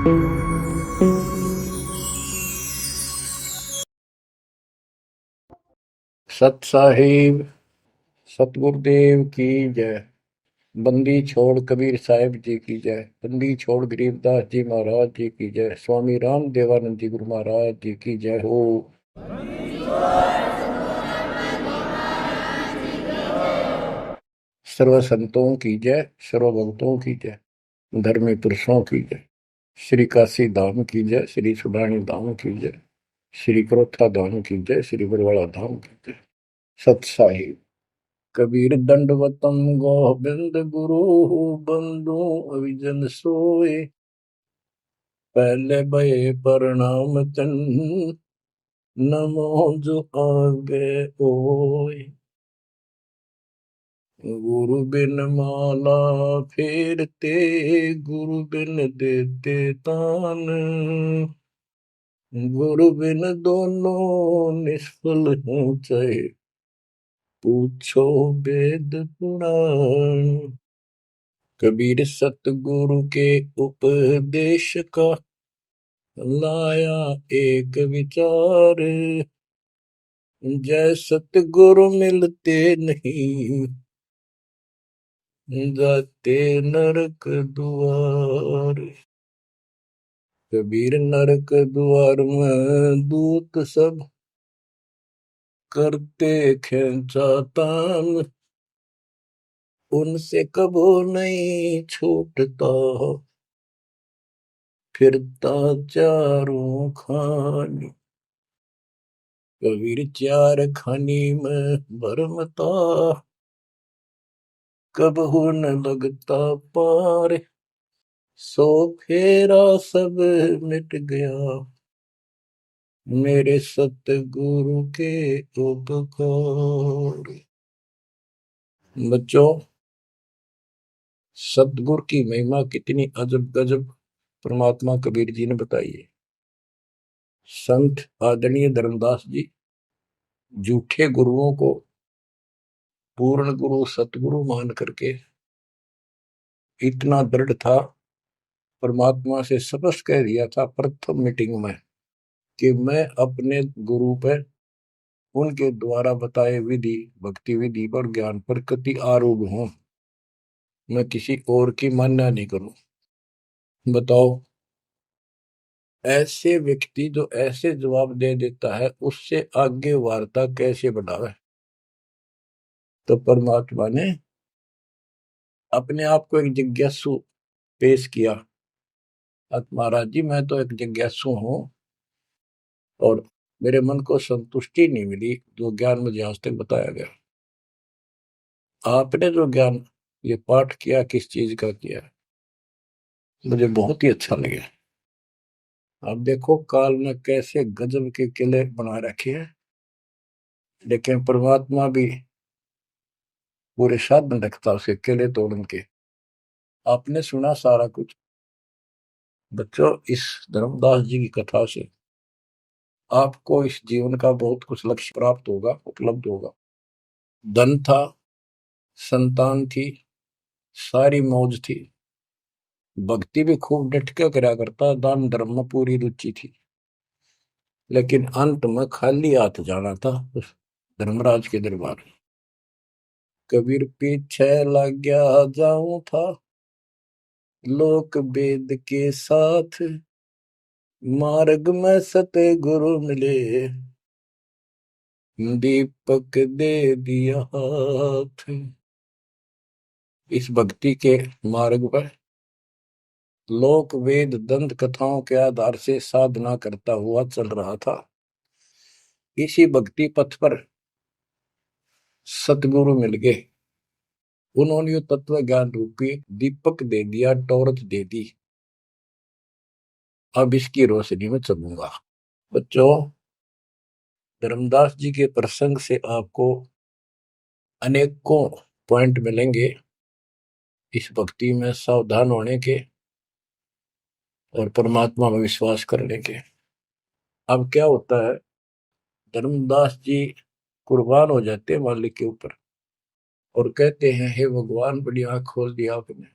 सत साहिब सतगुरुदेव की जय। बंदी छोड़ कबीर साहिब जी की जय। बंदी छोड़ गरीबदास जी महाराज जी की जय। स्वामी राम देवानंद जी गुरु महाराज जी की जय हो। सर्व संतों की जय, सर्व भक्तों की जय, धर्मी पुरुषों की जय। श्री काशी धाम की जय, श्री सुडानी धाम की जय, श्री क्रोथा धाम की जय, श्री बरवाड़ा धाम की जय। सत साहिब। कबीर दंडवतम गोबिंद गुरु बंधु अविजन सोए। पहले भये प्रणाम तन नमो जो आगे ओए। गुरु बिन माला फेरते गुरु बिन देते तान। गुरु बिन दोनों निष्फल हो चाहे पूछो वेद पुराण। कबीर सतगुरु के उपदेश का लाया एक विचार। जय सतगुरु मिलते नहीं जाते नरक द्वार। कबीर नरक द्वार में दूत सब करते खेचा तान। उनसे कबो नहीं छूटता फिरता चारों खानी। कबीर चार खानी में भरमता कबहू न लगता पार। सो फेरा सब मिट गया मेरे सतगुरु के उपकार। बच्चों, सतगुरु की महिमा कितनी अजब गजब परमात्मा कबीर जी ने बताई है। संत आदरणीय धर्मदास जी झूठे गुरुओं को पूर्ण गुरु सतगुरु मान करके इतना दृढ़ था, परमात्मा से स्पष्ट कह दिया था प्रथम मीटिंग में कि मैं अपने गुरु पर उनके द्वारा बताए विधि भक्ति विधि पर ज्ञान पर कति आरूढ़ हूं। मैं किसी और की मान्य नहीं करूं। बताओ, ऐसे व्यक्ति जो ऐसे जवाब दे देता है उससे आगे वार्ता कैसे बढ़ावे। तो परमात्मा ने अपने आप को एक जिज्ञासु पेश किया। महाराज जी, मैं तो एक जिज्ञासु हूं और मेरे मन को संतुष्टि नहीं मिली जो ज्ञान मुझे आज तक बताया गया। आपने जो ज्ञान ये पाठ किया किस चीज का किया, मुझे बहुत ही अच्छा लगा। अब देखो काल ने कैसे गजब के किले बना रखे हैं, लेकिन परमात्मा भी पूरे साधन रखता उसके किले तोड़न के। आपने सुना सारा कुछ। बच्चों, इस धर्मदास जी की कथा से आपको इस जीवन का बहुत कुछ लक्ष्य प्राप्त होगा, उपलब्ध होगा। धन था, संतान थी, सारी मौज थी, भक्ति भी खूब डट के करा करता, दान धर्म में पूरी रुचि थी, लेकिन अंत में खाली हाथ जाना था उस धर्मराज के दरबार। कबीर पीछे लग गया जाऊं था लोक वेद के साथ। मार्ग में सतगुरु मिले दीपक दे दिया हाथ। इस भक्ति के मार्ग पर लोक वेद दंत कथाओं के आधार से साधना करता हुआ चल रहा था। इसी भक्ति पथ पर सतगुरु मिल गए। उन्होंने तत्व ज्ञान रूपी दीपक दे दिया, टॉर्च दे दी। अब इसकी रोशनी में चलूंगा। बच्चों, धर्मदास जी के प्रसंग से आपको अनेकों पॉइंट मिलेंगे इस भक्ति में सावधान होने के और परमात्मा में विश्वास करने के। अब क्या होता है, धर्मदास जी कुर्बान हो जाते हैं मालिक के ऊपर और कहते हैं, हे भगवान, बड़ी आंख खोल दिया आपने।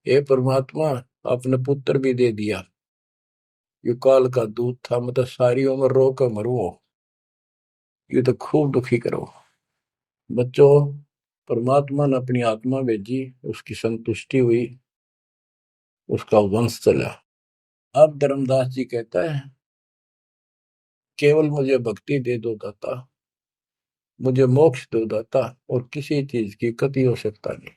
हे परमात्मा, अपने पुत्र भी दे दिया। ये काल का दूत था, मतलब सारी उम्र रो कर मरो, ये तो खूब दुखी करो। बच्चों, परमात्मा ने अपनी आत्मा भेजी, उसकी संतुष्टि हुई, उसका वंश चला। अब धर्मदास जी कहता है, केवल मुझे भक्ति दे दो दाता, मुझे मोक्ष दो दाता, और किसी चीज की कति आवश्यकता नहीं।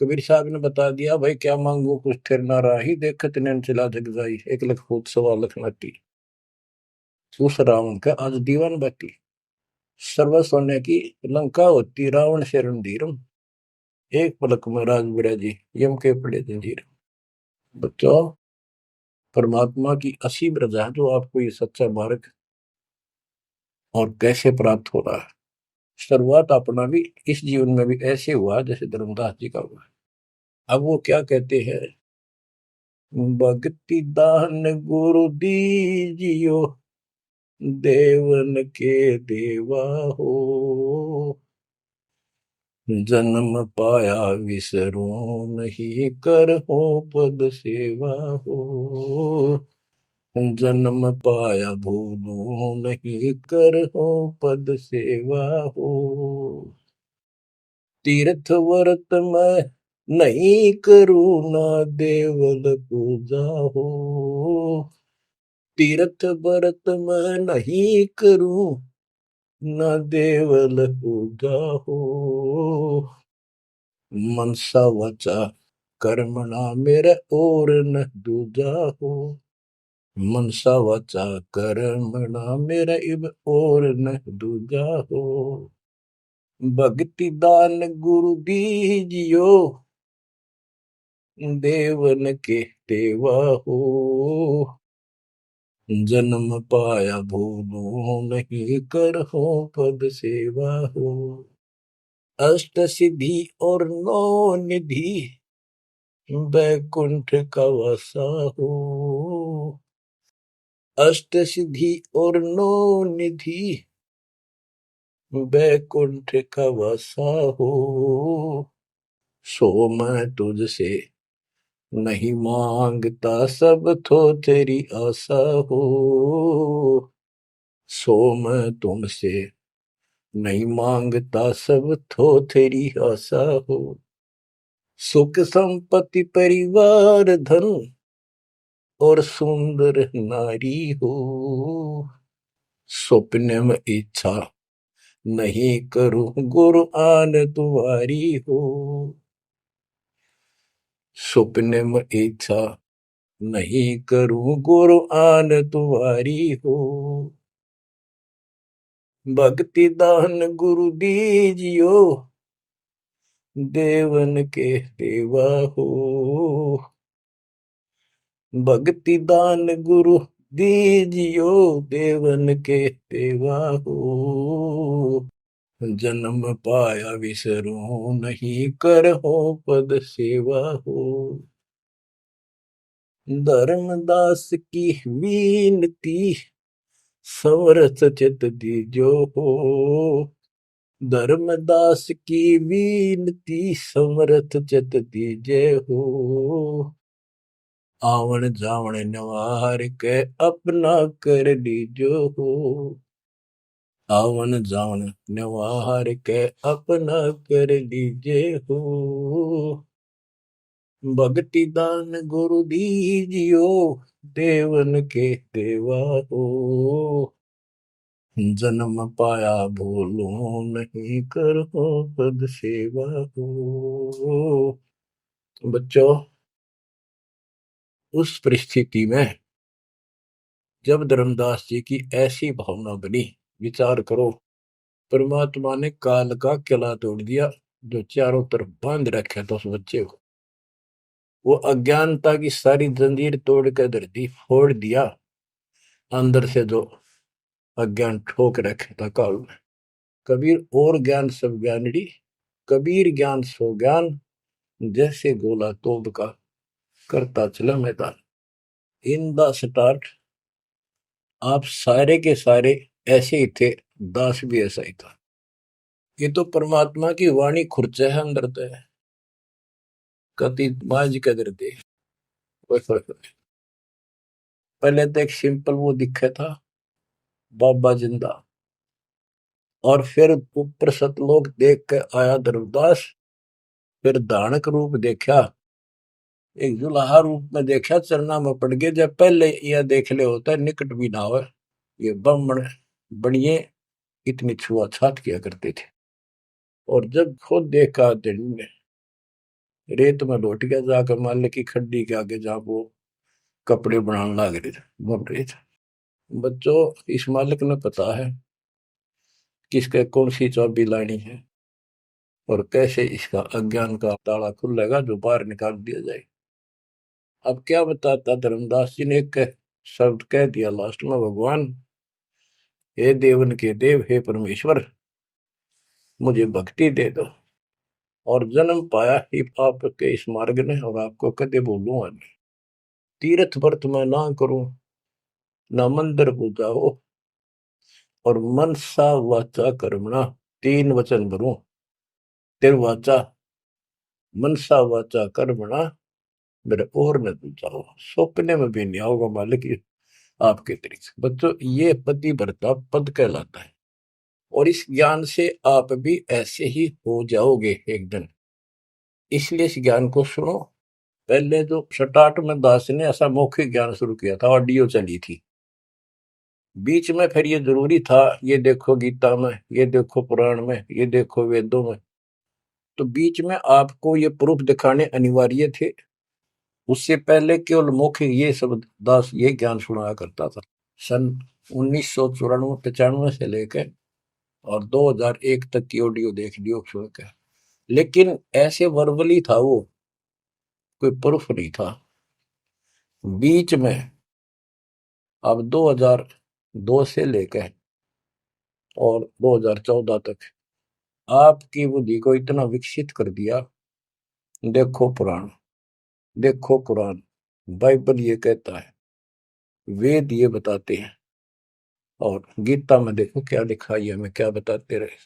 कबीर साहब ने बता दिया, भाई क्या मांगो कुछ थिर ना राही, देखत नैन चला जग जाई, 1 लाख फूट 1.25 लाख नाटी। उस रावण का आज दीवान बाटी, सर्व सोने की लंका होती, रावण से रणधीरम, एक पलक में राज बिड़ा जी, यम के पड़े जंजीर। बच्चों, परमात्मा की असीम रजा है जो आपको ये सच्चा मार्ग और कैसे प्राप्त हो रहा है। शुरुआत अपना भी इस जीवन में भी ऐसे हुआ जैसे धर्मदास जी का हुआ। अब वो क्या कहते हैं, भक्ति दान गुरु दीजियो, देवन के देवा हो, जन्म पाया विसरो नहीं, कर हो पद सेवा हो, जन्म पाया भूलो नहीं, कर हो पद सेवा हो, तीर्थ व्रत में नहीं करूँ ना, देवल पूजा हो, तीर्थ व्रत में नहीं करूँ ना, देवल पूजा हो, मनसा वचा कर्मणा मेरे और न दूजा हो, मनसा वचा कर्मणा मेरा इब और न दूजा हो, भक्ति दान गुरु दीजियो, देवन के देवा हो, जन्म पाया भूलो नहीं, कर हो पद सेवा हो, अष्ट सिद्धि और 9 निधि, बैकुंठ का वासा हो, अष्ट सिद्धि और 9 निधि, बैकुंठ का वासा हो, सो मैं तुझसे नहीं मांगता, सब तो तेरी आशा हो, सो मैं तुमसे नहीं मांगता, सब तो तेरी आशा हो, सुख संपत्ति परिवार धन और सुंदर नारी हो, स्वप्न में इच्छा नहीं करूं, गुरु आन तुम्हारी हो, स्वप्न में इच्छा नहीं करूं, गुरु आन तुम्हारी हो, भक्ति दान गुरु दीजियो, देवन के देवा हो, भक्ति दान गुरु दीजियो, देवन के देवा हो, जन्म पाया विसरो नहीं, कर हो पद सेवा हो, धर्मदास की विनती समरथ चित दीजो हो, धर्मदास की विनती समरथ चित दीजे हो, आवन जावन नवार के अपना कर लीजो हो, आवन जावन नवार के अपना कर लीजे हो, भक्ति दान गुरु दीजियो, देवन के देवा हो, जन्म पाया भूलो नहीं, कर हो पद सेवा हो। बच्चों, उस परिस्थिति में जब धर्मदास जी की ऐसी भावना बनी, विचार करो, परमात्मा ने काल का किला तोड़ दिया जो चारों तरफ बांध रखा था उस बच्चे को, वो अज्ञानता की सारी जंजीर तोड़ कर धरती फोड़ दिया, अंदर से जो अज्ञान ठोक रखे था काल में। कबीर और ज्ञान सब ज्ञानड़ी, कबीर ज्ञान सो ज्ञान, जैसे गोला तोब का करता चला मैदान। इन द स्टार्ट आप सारे के सारे ऐसे ही थे, दास भी ऐसा ही था। ये तो परमात्मा की वाणी खुर्च है अंदर तो है, कति बाज कदर दे, पहले तो एक सिंपल वो दिखा था, बाबा जिंदा, और फिर ऊपर सतलोक देख के आया धर्मदास, फिर दानक रूप देखा, एक जुलाहा रूप में देखा, चरना में पड़ गए। जब पहले यह देख ले होता है निकट भी ना हो, ये ब्राह्मण बनिए इतनी छुआछात किया करते थे। और जब खुद देखा दिन में रेत में लौट गया, जाकर माल्य की खड्डी के आगे जहाँ वो कपड़े बनाने लग रहे थे, बन रहे थे। बच्चों, इस मालिक ने पता है किसके कौन सी चाबी लानी है और कैसे इसका अज्ञान का ताला खुलेगा जो बाहर निकाल दिया जाए। अब क्या बताता धर्मदास जी ने, एक शब्द कह दिया लास्ट में, भगवान हे देवन के देव, हे परमेश्वर, मुझे भक्ति दे दो और जन्म पाया ही आपके इस मार्ग ने, और आपको कदे बोलूंगा नहीं। तीर्थ व्रत में ना करूं, ना मंदिर पूजा हो, और मनसा वाचा कर्मणा, तीन वचन भरूं, वाचा मनसा वाचा कर्मणा मेरे और न तू जाओ, सपने में भी नहीं आओगे मालिक ये आपके तरीके। बच्चों, ये पति व्रता पद कहलाता है, और इस ज्ञान से आप भी ऐसे ही हो जाओगे एक दिन। इसलिए इस ज्ञान को सुनो। पहले जो स्टार्ट में दास ने ऐसा मौखिक ज्ञान शुरू किया था, ऑडियो चली थी, बीच में फिर ये जरूरी था, ये देखो गीता में, ये देखो पुराण में, ये देखो वेदों में, तो बीच में आपको ये प्रूफ दिखाने अनिवार्य थे। उससे पहले केवल मौखिक ये सब दास ये ज्ञान सुनाया करता था। सन 1994-95 से लेकर और 2001 तक की ऑडियो देख लियो सुन के, लेकिन ऐसे वर्बली था वो, कोई प्रूफ नहीं था। बीच में अब 2002 से लेकर और 2014 तक आपकी बुद्धि को इतना विकसित कर दिया। देखो पुराण, देखो कुरान, बाइबल ये कहता है, वेद ये बताते हैं, और गीता में देखो क्या लिखा है, हमें क्या बताते रहे।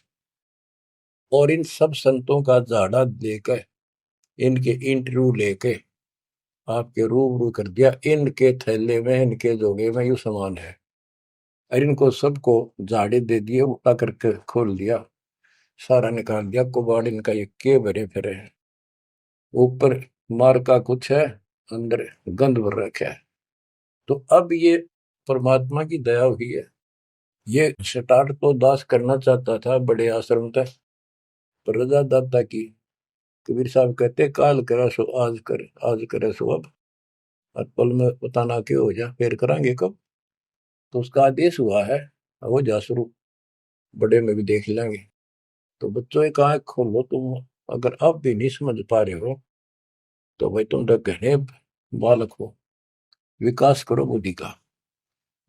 और इन सब संतों का झाड़ा लेकर, इनके इंटरव्यू लेके आपके रूबरू कर दिया, इनके थैले में, इनके जोगे में यू सामान है, और इनको सबको झाड़े दे दिए, उठा करके खोल दिया, सारा निकाल दिया कुबाड़ इनका, ये के भरे फिरे हैं। ऊपर मार का कुछ है, अंदर गंध भर रखा है। तो अब ये परमात्मा की दया हुई है। ये स्टार्ट तो दास करना चाहता था बड़े आश्रम तक, पर रजा दाता की। कबीर साहब कहते, काल करा सो आज कर, आज करे सो अब, और पल में बताना क्यों हो जा, फिर करांगे कब। तो उसका आदेश हुआ है, हो जा शुरू, बड़े में भी देख लेंगे। तो बच्चों एक आंख खोलो तुम, अगर अब भी नहीं समझ पा रहे हो तो भाई तुम तो घने बालक हो, विकास करो बुद्धि का।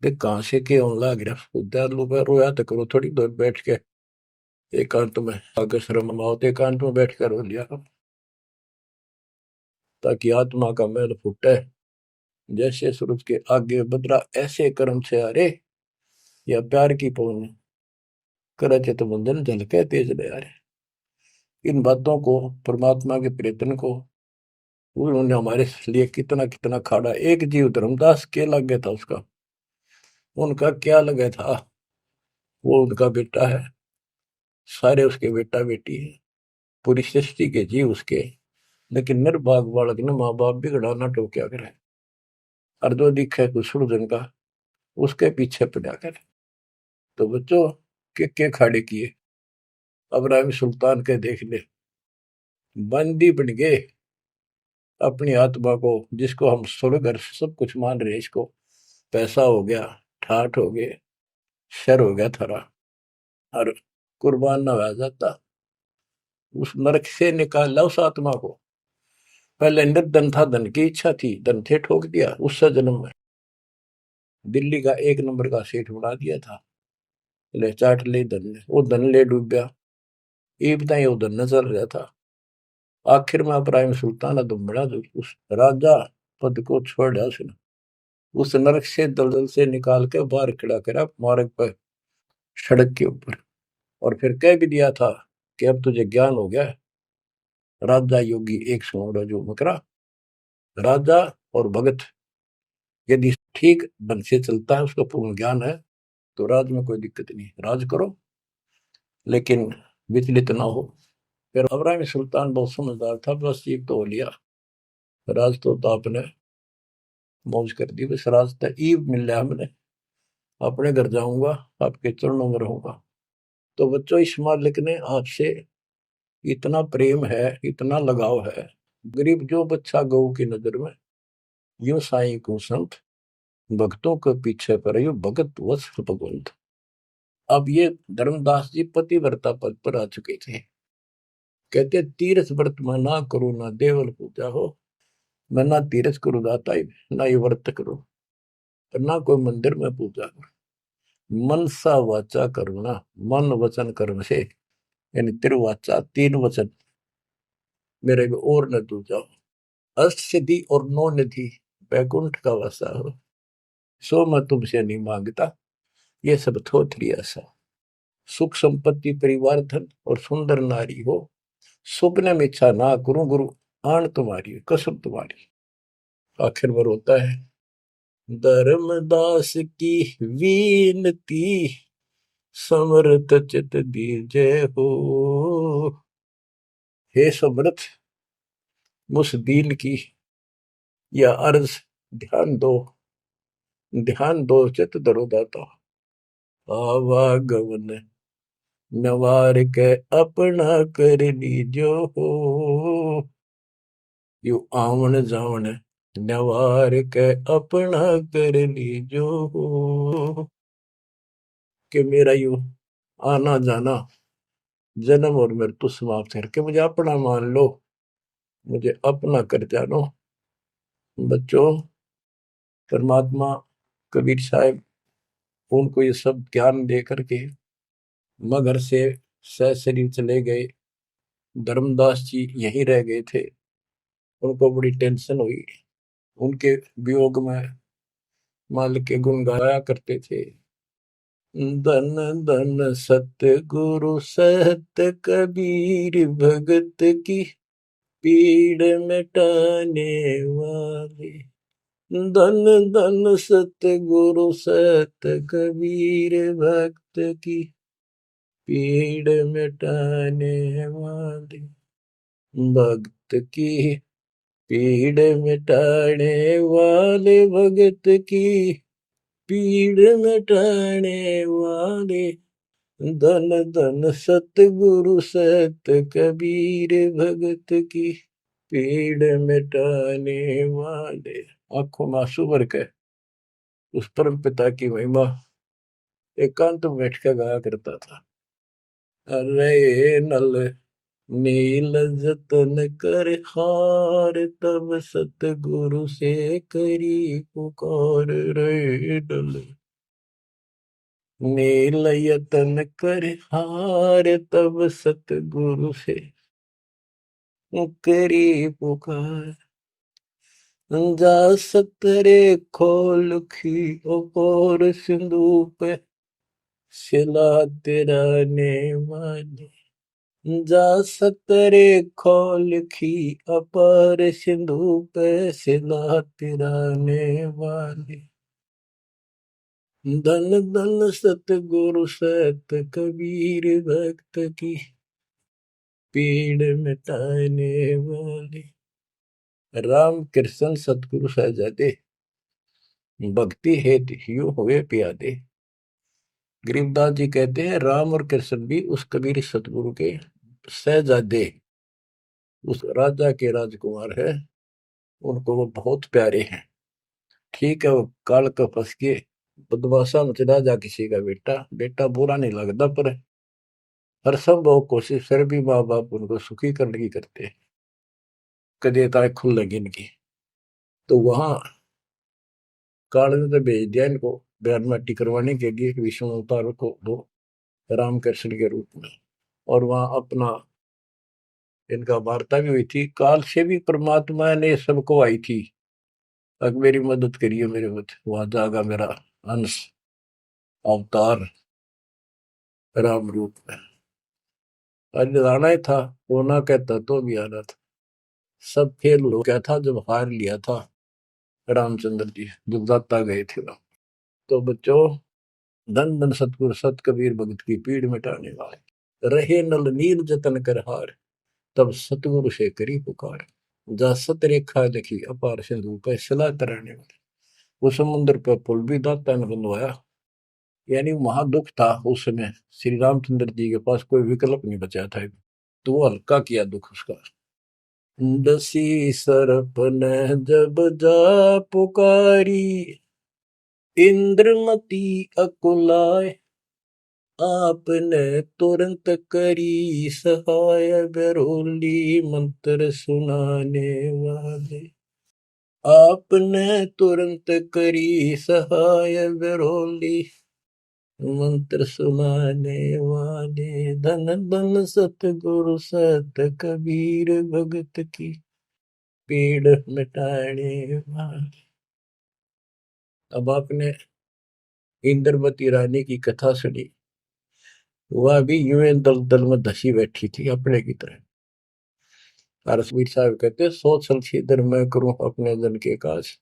देख कहाँ से के होने लग रहा, उद्यालु पर रोया तो करो थोड़ी देर बैठ के, एकांत में, अगर शर्म आओ तो एकांत में बैठ कर रो लिया करो, ताकि आत्मा का मैल फूटे। जैसे सूरज के आगे बदरा, ऐसे कर्म से अरे, या प्यार की पौन करे चित बंधन झलके तेज ले आ रहे। इन बातों को, परमात्मा के प्रयत्न को, उन्होंने हमारे लिए कितना कितना खाड़ा। एक जीव धर्मदास के लग गया था उसका, उनका क्या लगा था, वो उनका बेटा है, सारे उसके बेटा बेटी है, पूरी सृष्टि के जीव उसके। लेकिन निर्भाग बालक ने माँ बाप बिगड़ा ना टोक्या करे, और जो दिखे कुछ का उसके पीछे पड़ा करे। तो बच्चों, के खाड़े किए, अब्राहिम सुल्तान के देख ले, बंदी बन गए अपनी आत्मा को, जिसको हम स्वर्ग और सब कुछ मान रहे, इसको पैसा हो गया, ठाठ हो गए, शर हो गया थारा, और कुर्बान ना हो जाता, उस नरक से निकाला उस आत्मा को। पहले निर्धन था, धन की इच्छा थी, धन थे ठोक दिया, उससे जन्म में दिल्ली का एक नंबर का सेठ बना दिया था, ले चाट ले धन ने, वो धन ले डूबया, ये बताइए वो धन नजर रहा था। आखिर में इब्राहिम सुल्तान अदम बड़ा, जो उस राजा पद को छोड़ दिया उसने, उस नरक से दलदल से निकाल के बाहर खड़ा करा मार्ग पर, सड़क के ऊपर। और फिर कह भी दिया था कि अब तुझे ज्ञान हो गया, राजा योगी एक सोड़ा जो मकरा, राजा और भगत यदि ठीक ढंग से चलता है, उसका पूर्ण ज्ञान है, तो राज में कोई दिक्कत नहीं, राज करो लेकिन विचलित ना हो। फिर अब्राहिम सुल्तान बहुत समझदार था, बस एक तो हो लिया राज, तो आपने मौज कर दी, बस राज तो ईब मिल रहा हमने, अपने घर जाऊंगा, आपके चरणों में रहूंगा। तो बच्चों, इस मालिक ने आपसे इतना प्रेम है, इतना लगाव है, गरीब जो बच्चा गऊ की नजर में, यूं साईं को संत भक्तों के पीछे पर यू भगत वत्स भगवंत। अब ये धर्मदास जी पतिव्रता पद पर आ चुके थे। कहते तीर्थ व्रत में ना करो ना देवल पूजा हो, मैं ना तीर्थ करो दाता ही, ना ये व्रत करो, और ना कोई मंदिर में पूजा करो। मन सा वाचा करुणा, मन वचन कर्म से, यानी तिरुवाचा, तीन वचन मेरे को और न तू जाओ। अष्ट सिद्धि और नौ निधि बैकुंठ का वासा हो, सो मैं तुमसे नहीं मांगता, ये सब थोथरी ऐसा। सुख संपत्ति परिवार धन और सुंदर नारी हो, सुपने में इच्छा ना करूं गुरु, आन तुम्हारी कसम तुम्हारी। आखिर में रोता है, धर्मदास की वीनती, समर्थ चित दीजे हो। हे समर्थ, मुझ दीन की या अर्ज ध्यान दो, ध्यान दो, चित धरो दाता। आवागमन नवार के अपना कर लीजो हो, यू आवन जावन नवार के अपना कर लीजो हो। कि मेरा यू आना जाना, जन्म और मृत्यु समाप्त करके मुझे अपना मान लो, मुझे अपना कर जानो। बच्चों, परमात्मा कबीर साहब उनको ये सब ज्ञान दे करके मगर से सशरीर चले गए। धर्मदास जी यहीं रह गए थे, उनको बड़ी टेंशन हुई। उनके वियोग में मालिक के गुण गाया करते थे। धन धन सत्य गुरु सत्य कबीर, भगत की पीड़ मिटाने वाले। धन धन सत्य गुरु सत्य कबीर, भक्त की पीड़ मिटाने वाले। भक्त की पीड़ मिटाने वाले, भगत की पीड़ मिटाने वाले। धन धन सतगुरु सत कबीर, भगत की पीड़ मिटाने वाले। आंखों में आंसू भर के उस परम पिता की महिमा एकांत में बैठ कर गाया करता था। अरे नल नील जतन कर हार, तब सतगुरु से करी पुकार। रे नल नील यतन कर हार, तब सतगुरु से करी पुकार। जा सतरे खोल खी और सिंधु पे, सिला तेरा ने वाली। जा सतरे खोल खी अपार सिंधु पे, सिला तिराने वाली। धन धन सतगुरु सत कबीर, भक्त की पीड़ मिटाने वाली। राम कृष्ण सतगुरु सहजादे, भक्ति हेतु ह्यू हुए प्यादे। गरीबदास जी कहते हैं राम और कृष्ण भी उस कबीर सतगुरु के सहजादे, उस राजा के राजकुमार है, उनको वो बहुत प्यारे हैं। ठीक है, वो काल का फंस के बदमाशा मच राजा किसी का बेटा, बेटा बुरा नहीं लगता, पर हर संभव कोशिश फिर भी माँ बाप उनको सुखी करने की करते हैं, कदे ताए खुल लगी इनकी। तो वहां काल ने तो भेज दिया इनको बयान माटी करवाने के लिए विष्णु अवतार को दो रामकृष्ण के रूप में, और वहां अपना इनका वार्ता भी हुई थी। काल से भी परमात्मा ने सबको आई थी, अब मेरी मदद करिए मेरे मत, वहां जागा मेरा अंश अवतार राम रूप में। आज आना ही था, वो ना कहता तो भी आना था। सब फेल हो गया था जब हार लिया था रामचंद्र जी जब दाता गए थे ना। तो बच्चों, धन धन सतगुर सत कबीर भगत की पीड़ मिटाने वाले, रहे नल नीर जतन कर हार, तब सतगुरु से करी पुकार, जा सत रेखा देखी अपार सिंधु पे सलाह तराने वाले। वो समुद्र पर पुल भी दाता ने बनवाया। यानी वहां दुख था उस समय, श्री रामचंद्र जी के पास कोई विकल्प नहीं बचा था, तो वो हल्का किया दुख उसका। दसी सरप ने जब जा पुकारी, इंद्रमती अकुलाय, आपने तुरंत करी सहाय, बरोली मंत्र सुनाने वाले। आपने तुरंत करी सहाय, बरोली मंत्र सुनाने वाले। धन धन सतगुरु सत कबीर भगत की पीड़ मिटाने वाले। अब आपने इंद्रवती रानी की कथा सुनी, वह भी यूं दल दल में धसी बैठी थी अपने की तरह। रसवीर साहब कहते, सोच सलछीदर मैं करूं अपने जन के काज,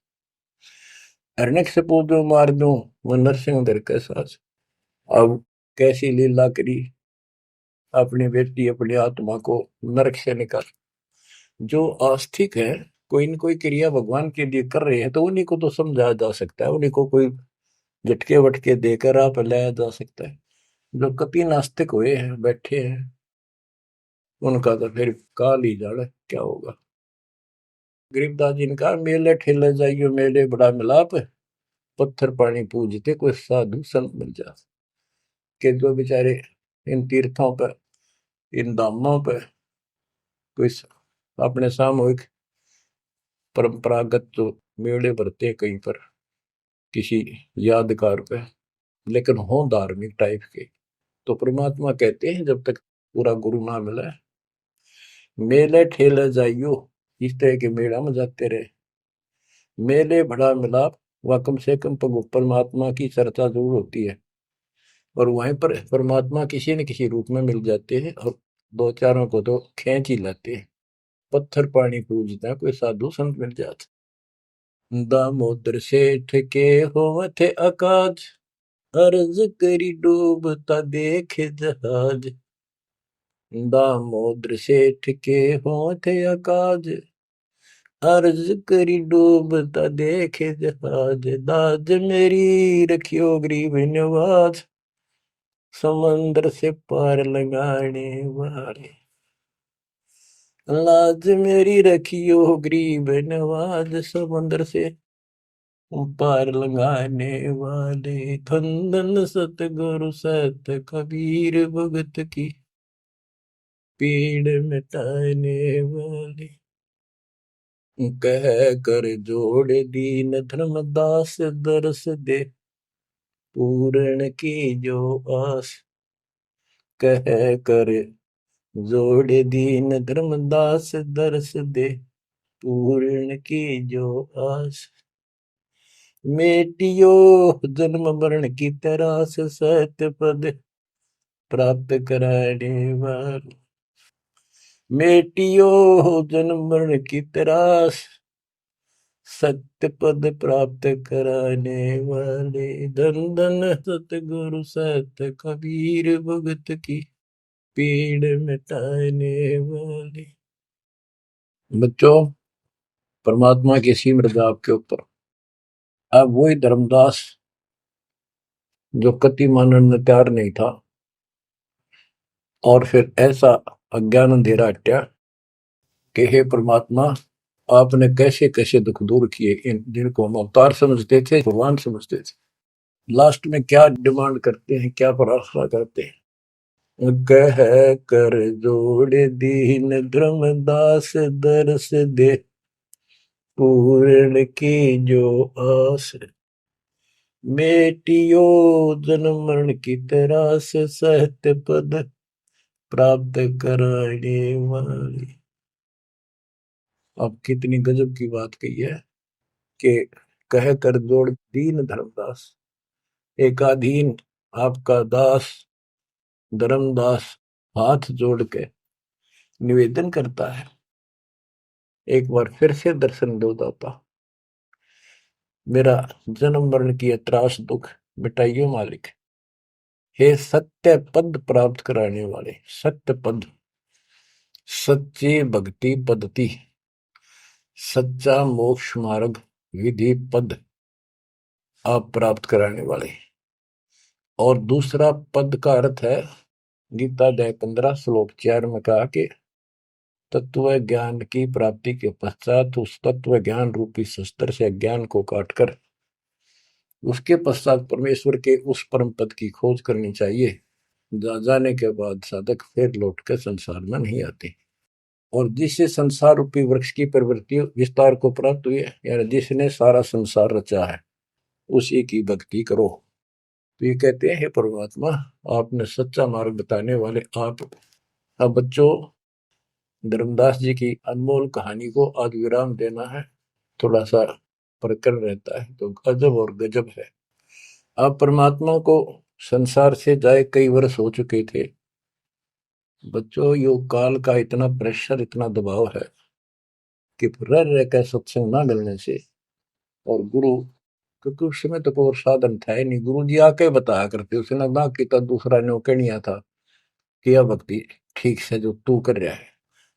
अरनक से पूजो मार दूं वो नरसिंह दर के साज। अब कैसी लीला करी अपनी बेटी अपनी आत्मा को नरक से निकाल। जो आस्तिक है, कोई न कोई क्रिया भगवान के लिए कर रहे हैं, तो उन्हीं को तो समझाया जा सकता है, उन्हीं को कोई झटके वटके देकर आप लाया जा सकता है। जो कति नास्तिक हुए हैं बैठे हैं, उनका तो फिर काल ही जाने क्या होगा। गरीबदास जी ने कहा, मेले ठेले जाइयो मेले बड़ा मिलाप, पत्थर पानी पूजते कोई साधु संत मिल जा। के जो बेचारे इन तीर्थों पर, इन धामों पर कोई अपने सामूहिक परंपरागत जो मेले भरते कहीं पर किसी यादगार पे, लेकिन हो धार्मिक टाइप के, तो परमात्मा कहते हैं जब तक पूरा गुरु ना मिला, मेले ठेले जाइयो, इस तरह के मेला में जाते रहे, मेले बड़ा मिलाप, वह कम से कम परमात्मा की चर्चा जरूर होती है, और वहीं पर परमात्मा किसी न किसी रूप में मिल जाते हैं, और दो चारों को तो खींच ही लाते हैं। पत्थर पानी पूजता कोई साधु संत मिल जाते। दामोदर सेठ के होवत अकाज, अर्ज करी डूबता देखे जहाज। दामोदर सेठ के होवत अकाज, अर्ज करी डूबता देखे जहाज। दाज मेरी रखियो गरीब नवाज, समंदर से पार लगाने वाले। लाज मेरी रखियो गरीब नवाज, समंदर से पार लगाने वाले। धन सतगुरु सत कबीर भगत की पीड़ मिटाने वाले। कह कर जोड़ दीन धर्मदास, दरस दे पूर्ण की जो आस। कह कर जोड़ दीन धर्मदास, दरस दे पूर्ण की जो आस। मेटियो जन्म मरण की तरास, सत्य पद प्राप्त कराने वाले। मेटियो जन्म मरण की तरास, सत्य पद प्राप्त कराने वाले। धन धन सतगुरु सत कबीर भगत की पीड़ मिटाने वाले। बच्चों, परमात्मा की सिमरन आपके ऊपर। अब वही धर्मदास जो कति मानने में तैयार नहीं था, और फिर ऐसा अज्ञान अंधेरा हटा कि हे परमात्मा, आपने कैसे कैसे दुख दूर किए, इन जिनको हम अवतार समझते थे, भगवान समझते थे, लास्ट में क्या डिमांड करते हैं, क्या प्रार्थना करते हैं। कह कर जोड़ दीन धर्मदास, दरस दे पूर्ण की जो आस। मेटियो जन्म मरण की तरास, सत्य पद प्राप्त कराने वाली। अब कितनी गजब की बात कही है कि कह कर जोड़ दीन धर्मदास, एकाधीन आपका दास धर्मदास हाथ जोड़ के निवेदन करता है, एक बार फिर से दर्शन दो दाता, मेरा जन्म मरण की त्रास दुख मिटाइयो मालिक। हे सत्य पद प्राप्त कराने वाले, सत्य पद, सच्ची भक्ति पद्धति, सच्चा मोक्ष मार्ग विधि पद आप प्राप्त कराने वाले। और दूसरा पद का अर्थ है गीता अध्याय 15 श्लोक 4 में कहा कि तत्व ज्ञान की प्राप्ति के पश्चात उस तत्व ज्ञान रूपी शस्त्र से ज्ञान को काटकर उसके पश्चात परमेश्वर के उस परम पद की खोज करनी चाहिए। जाने के बाद साधक फिर लौटकर संसार में नहीं आते। और जिससे संसार रूपी वृक्ष की प्रवृत्ति विस्तार को प्राप्त हुई है, यानी जिसने सारा संसार रचा है, उसी की भक्ति करो। तो ये कहते हैं, हे परमात्मा, आपने सच्चा मार्ग बताने वाले आप। अब बच्चों, धर्मदास जी की अनमोल कहानी को आज विराम देना है, थोड़ा सा प्रकरण रहता है, तो अजब और गजब है। आप परमात्मा को संसार से जाए कई वर्ष हो चुके थे। बच्चों, योग काल का इतना प्रेशर, इतना दबाव है कि रह रह कर सत्संग ना मिलने से, और गुरु, क्योंकि उस समय तो कोई साधन था ही नहीं, गुरु जी आके बताया करते, उसने ना किया दूसरा ने कहनिया था कि यह भक्ति ठीक से जो तू कर रहा है।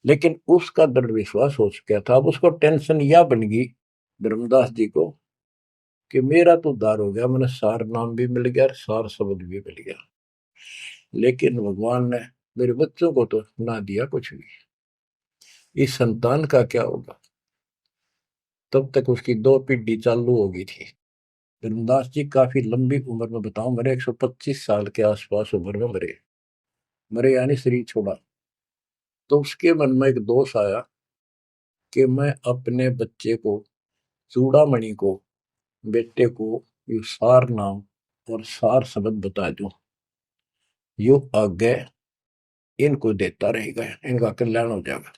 लेकिन उसका दृढ़ विश्वास हो चुका था। अब उसको टेंशन यह बन गई धर्मदास जी को कि मेरा तो उद्धार हो गया, मैंने सार नाम भी मिल गया, सार शब्द भी मिल गया, लेकिन भगवान ने मेरे बच्चों को तो ना दिया कुछ भी, इस संतान का क्या होगा। तब तक उसकी दो पीढ़ी चालू हो गई थी। धर्मदास जी काफी लंबी उम्र में, बताऊं, मेरे 125 साल के आसपास उम्र में मरे। मरे यानी शरीर छोड़ा। तो उसके मन में एक दोष आया कि मैं अपने बच्चे को, चूड़ामणि को, बेटे को ये सार नाम और सार शब्द बता दूं, यो आगे इनको देता रहेगा, इनका कल्याण हो जाएगा।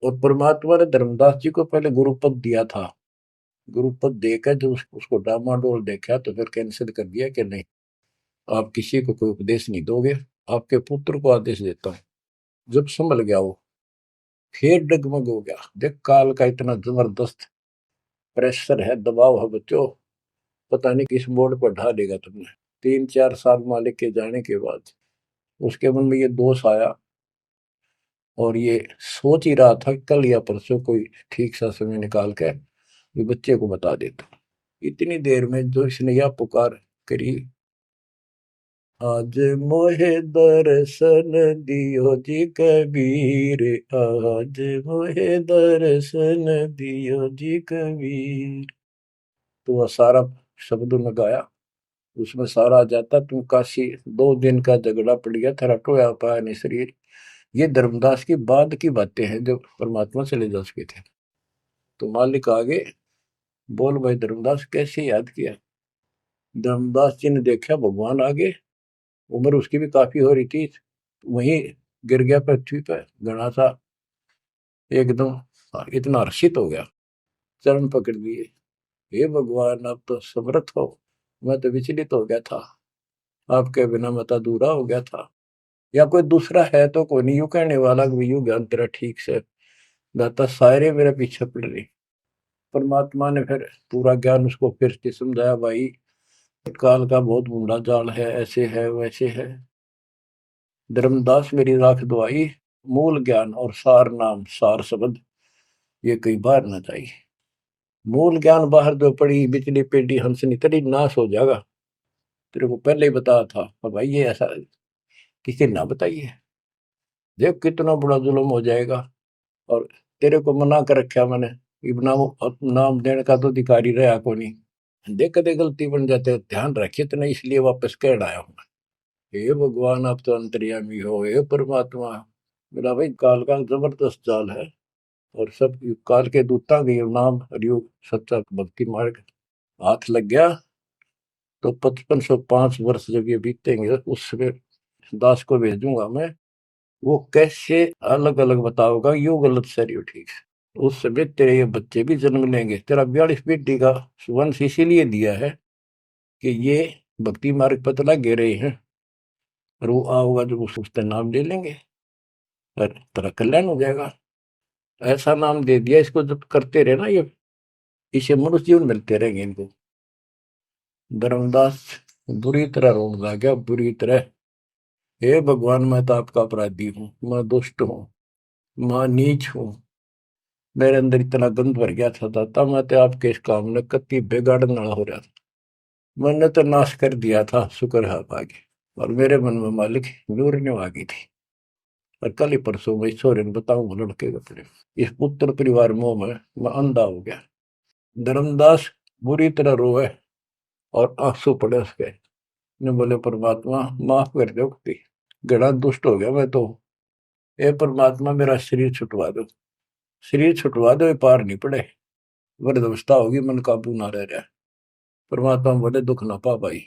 और परमात्मा ने धर्मदास जी को पहले गुरुपद दिया था। गुरुपद देकर जब उसको डामाडोल देखा तो फिर कैंसिल कर दिया कि नहीं, आप किसी को कोई उपदेश नहीं दोगे, आपके पुत्र को आदेश देता हूं। जब संभल गया वो, फिर डगमग हो गया। देख, काल का इतना जबरदस्त प्रेशर है, दबाव है बच्चों, पता नहीं किस बोर्ड पर ढा देगा तुमने। 3-4 साल मालिक के जाने के बाद उसके मन में ये दोष आया, और ये सोच ही रहा था कल या परसों कोई ठीक सा समय निकाल के ये बच्चे को बता देता। इतनी देर में जो इसने यह पुकार करी, आज मोहे दर्शन दियो जी कबीर, आज मोहे दर्शन दियो जी कबीर। तो वह सारा शब्द में गाया, उसमें सारा जाता, तुम काशी 2 दिन का झगड़ा पड़ गया, तेरा टोया पाया नहीं शरीर। ये धर्मदास की बाद की बातें हैं, जो परमात्मा चले जा चुके थे। तो मालिक आगे बोल, भाई धर्मदास कैसे याद किया। धर्मदास जी ने देखा भगवान आगे, उम्र उसकी भी काफी हो रही थी, वहीं गिर गया पृथ्वी पर घना सा, एकदम इतना हर्षित हो गया, चरण पकड़ लिए। हे भगवान, आप तो समर्थ हो, मैं तो विचलित हो गया था, आपके बिना मत अधूरा हो गया था। या कोई दूसरा है तो कोई नहीं, यूं कहने वाला कि यूं ज्ञान तेरा ठीक से दाता, सारे मेरे पीछे पड़ रही। परमात्मा ने फिर पूरा ज्ञान उसको फिर से समझाया, भाई काल का बहुत बूढ़ा जाल है, ऐसे है वैसे है। धर्मदास मेरी राख दुआई, मूल ज्ञान और सार नाम सार शब्द ये कई बार न जाई। मूल ज्ञान बाहर जो पड़ी बिजली पेडी हंसनी तेरी नाश हो जाएगा, तेरे को पहले ही बताया था। और भाई ये ऐसा किसी ना बताइए, देख कितना बड़ा जुल्म हो जाएगा। और तेरे को मना कर रखा मैंने, नाम नाम देने का तो अधिकारी रहा को नहीं। देख कदे गलती बन जाते, ध्यान रखिए तो नहीं, इसलिए वापस कह आया हूं। हे भगवान, आप तो अंतर्यामी हो, हे परमात्मा। मेरा भाई काल का जबरदस्त जाल है, और सब काल के दूता के नाम हरियोग सच्चा भक्ति मार्ग हाथ लग गया तो 5505 वर्ष जब ये बीतेंगे, उस समय दास को भेजूंगा मैं, वो कैसे अलग अलग बताओगा, यो गलत सर यो ठीक। उस समय तेरे ये बच्चे भी जन्म लेंगे, तेरा 42 पीढ़ी का वंश इसीलिए दिया है कि ये भक्ति मार्ग पर तला गे रहे हैं, और वो आओगा जब उसका नाम ले लेंगे और तेरा कल्याण हो जाएगा। ऐसा नाम दे दिया इसको, जब करते रहे ना ये, इसे मनुष्य जीवन मिलते रहेंगे इनको। धर्मदास बुरी तरह रोने लग गया, बुरी तरह। हे भगवान, मैं तो आपका अपराधी हूँ, मैं दुष्ट हूँ, मैं नीच हूँ। मेरे अंदर इतना गंद भर गया था दाता, मैं तो आपके इस काम ने कति बिगाड़ने वाला हो रहा था। मैंने तो नाश कर दिया था, शुक्र है आप आगे। और मेरे मन में मालिक नूरने आ गई थी। और कल ही परसों मैं ईश्वर ने बताऊं लड़के के अपने इस पुत्र परिवार मोह में मैं अंधा हो गया। धर्मदास बुरी तरह रोए और आंसू पड़े उसके। ने बोले परमात्मा माफ कर दो, गड़ा दुष्ट हो गया मैं तो। ए परमात्मा, मेरा शरीर छुटवा दो, शरीर छुटवा दो, ये पार नहीं पड़े, वृद्धावस्था होगी, मन काबू ना रह रहा। परमात्मा बोले दुख ना पा भाई।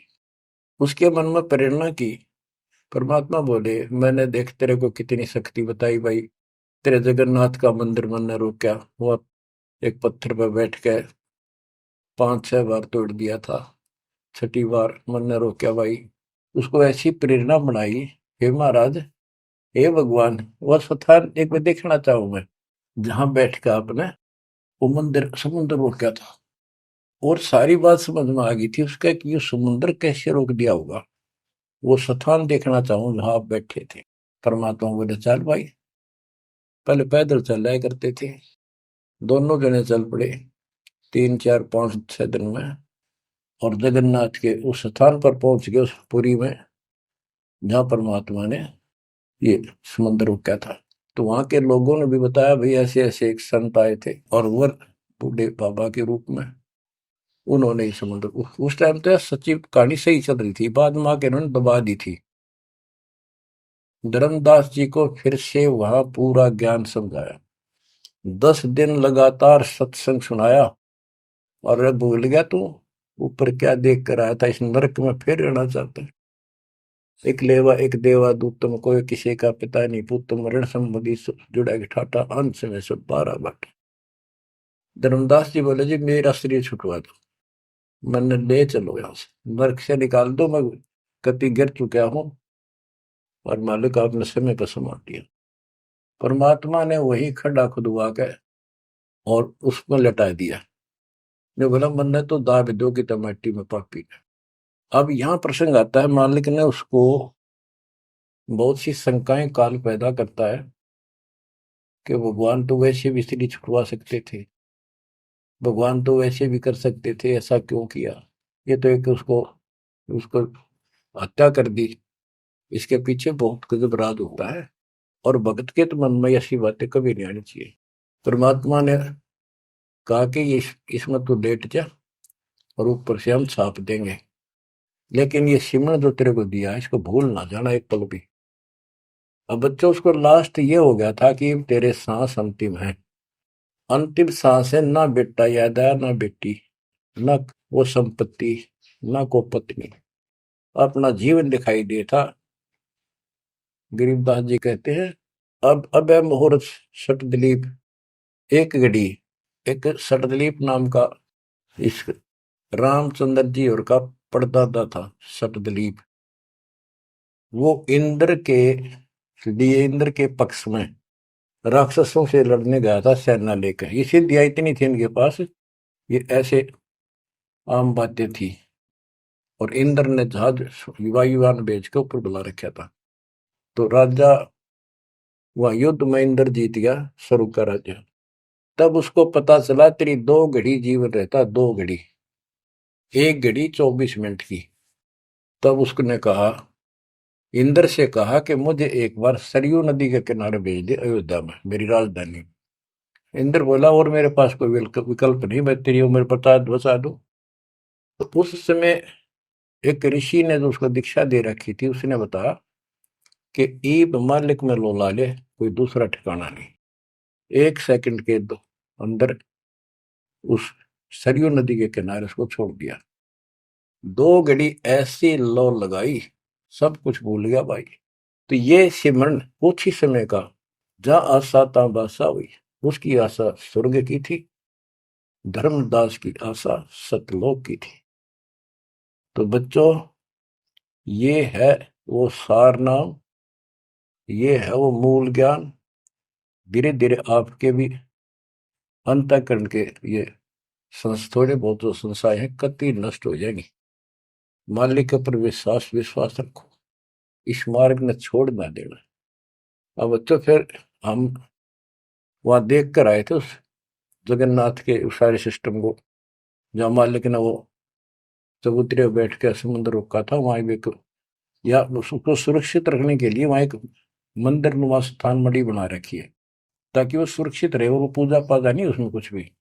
उसके मन में प्रेरणा की। परमात्मा बोले मैंने देख तेरे को कितनी शक्ति बताई भाई। तेरे जगन्नाथ का मंदिर मैंने रोका, वो एक पत्थर पर बैठ के 5-6 बार तोड़ दिया था, छठी बार मैंने रोका भाई। उसको ऐसी प्रेरणा बनाई। हे महाराज, हे भगवान, वह स्थान एक बार देखना चाहूं मैं, जहां बैठ के आपने वो मंदिर समुद्र रोका था। और सारी बात समझ में आ गई थी उसका कि ये समुद्र कैसे रोक दिया होगा। वो स्थान देखना चाहूं जहां आप बैठे थे। परमात्मा बोले चल भाई। पहले पैदल चल रहा करते थे, दोनों जने चल पड़े 3-4-5-6 दिन में। और जगन्नाथ के उस स्थान पर पहुंच गए, उस पुरी में जहां परमात्मा ने ये समुद्र रोका था। तो वहां के लोगों ने भी बताया भाई ऐसे ऐसे एक संत आए थे, और वो बूढ़े बाबा के रूप में उन्होंने ही समुद्र, उस टाइम तो सच्ची कहानी सही चल रही थी, बाद में आके उन्होंने दबा दी थी। धर्मदास जी को फिर से वहां पूरा ज्ञान समझाया, 10 दिन लगातार सत्संग सुनाया। और अरे भूल गया तू ऊपर क्या देख कर आया था, इस नरक में फिर रहना चाहता है। एक लेवा एक देवा दूतम, कोई किसी का पिता नहीं पुतम, ऋण संबंधी जुड़ा ठाटा, अंश में सब 12 बात। धर्मदास जी बोले जी मेरा शरीर छुटवा दो, मैंने ले चलो यहाँ से, नरक से निकाल दो, मैं कति गिर चुका हूँ और मालिक आपने समय पर संभाल दिया। परमात्मा ने वही खड्डा खुदवा के और उसमें लटा दिया। ने बोला मैंने तो दाब दो की टमाटी में पापी ने। अब यहाँ प्रसंग आता है, मालिक ने उसको बहुत सी शंकाएं काल पैदा करता है कि भगवान तो वैसे भी स्त्री छुटवा सकते थे, भगवान तो वैसे भी कर सकते थे, ऐसा क्यों किया। ये तो एक उसको उसको हत्या कर दी। इसके पीछे बहुत गजब राज होता है। और भगत के तो मन में ऐसी बातें कभी नहीं आनी चाहिए। परमात्मा ने कहा कि ये इसमें तो लेट जा और ऊपर से हम छाप देंगे, लेकिन ये सिमरन जो तेरे को दिया है इसको भूल ना जाना एक पल भी। अब बच्चों उसको लास्ट ये हो गया था कि तेरे सांस अंतिम है, अंतिम सांस है, ना बेटा याद आया ना बेटी, ना वो संपत्ति, ना को पत्नी, अपना जीवन दिखाई दे था। गरीबदास जी कहते हैं अब है मुहूर्त सट दिलीप, एक घड़ी, एक सटदिलीप नाम का इस रामचंद्र जी और का परदादा था सटदिलीप। वो इंद्र के लिए इंद्र के पक्ष में राक्षसों से लड़ने गया था सेना लेकर। ये सिद्धियां इतनी थी इनके पास, ये ऐसे आम बातें थी। और इंद्र ने जहाज वायुयान भेज के ऊपर बुला रखा था। तो राजा वह युद्ध में इंद्र जीत गया, स्वर्ग का राजा। तब उसको पता चला तेरी 2 घड़ी जीवन रहता, 2 घड़ी, 1 घड़ी 24 मिनट की। तब उसने कहा, इंद्र से कहा कि मुझे एक बार सरयू नदी के किनारे भेज दे अयोध्या में, मेरी राजधानी। इंद्र बोला और मेरे पास कोई विकल्प नहीं, मैं तेरी उम्र बता दूं। तो उस समय एक ऋषि ने जो उसको दीक्षा दे रखी थी, उसने बताया कि ईब मालिक में लोला ले, कोई दूसरा ठिकाना नहीं। 1 सेकंड के अंदर उस सरयू नदी के किनारे उसको छोड़ दिया। 2 घड़ी ऐसी लो लगाई, सब कुछ भूल गया भाई। तो ये सिमरन कुछ ही समय का, जहां आशा तहां बासा हुई। उसकी आशा स्वर्ग की थी, धर्मदास की आशा सतलोक की थी। तो बच्चों, ये है वो सार नाम, ये है वो मूल ज्ञान धीरे धीरे आपके भी अंतःकरण के ये थोड़े बहुत जो संशय है कति नष्ट हो जाएंगी। मालिक के ऊपर विश्वास रखो, इस मार्ग में छोड़ ना देना। अब तो फिर हम वहां देख कर आए थे उस जगन्नाथ के उस सारे सिस्टम को, जहाँ मालिक ने वो चबूतरे बैठ के समुद्र रोका था, वहां भी या उसको सुरक्षित रखने के लिए वहां एक मंदिर नुमा स्थान मणि बना रखी है, ताकि वो सुरक्षित रहे, वो पूजा पाजा नहीं उसमें कुछ भी।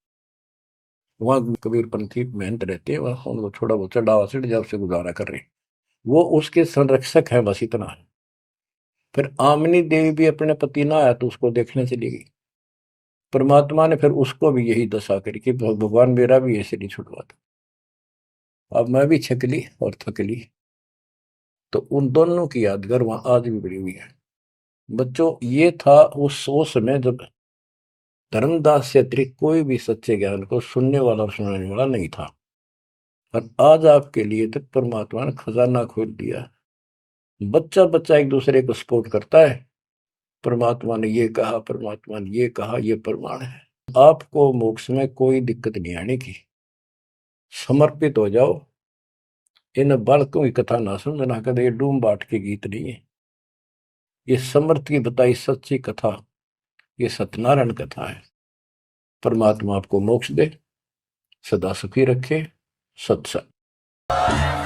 वहां कबीरपंथी मेहनत रहते हैं, वहां उनको थोड़ा बहुत चढ़ावा चढ़ जाए उससे गुजारा कर रहे, वो उसके संरक्षक है, बस इतना है। फिर आमनी देवी भी अपने पति ना आया तो उसको देखने चली गई। परमात्मा ने फिर उसको भी यही दशा करी कि भगवान मेरा भी ऐसे नहीं छुड़वाता। अब मैं भी छकली और थकली, तो उन दोनों की यादगार वहां आज भी बड़ी हुई है। बच्चों, ये था उस समय जब धर्मदास से अतिरिक्त कोई भी सच्चे ज्ञान को सुनने वाला और सुनाने वाला नहीं था, और आज आपके लिए तो परमात्मा ने खजाना खोल दिया। बच्चा बच्चा एक दूसरे को सपोर्ट करता है, परमात्मा ने ये कहा, परमात्मा ने ये कहा, ये प्रमाण है। आपको मोक्ष में कोई दिक्कत नहीं आने की। समर्पित हो जाओ। इन बालकों की कथा ना समझना कदे, ये डूम बाट के गीत नहीं है। ये समर्थ की बताई सच्ची कथा, ये सत्यनारायण कथा है। परमात्मा आपको मोक्ष दे, सदा सुखी रखे। सत्संग।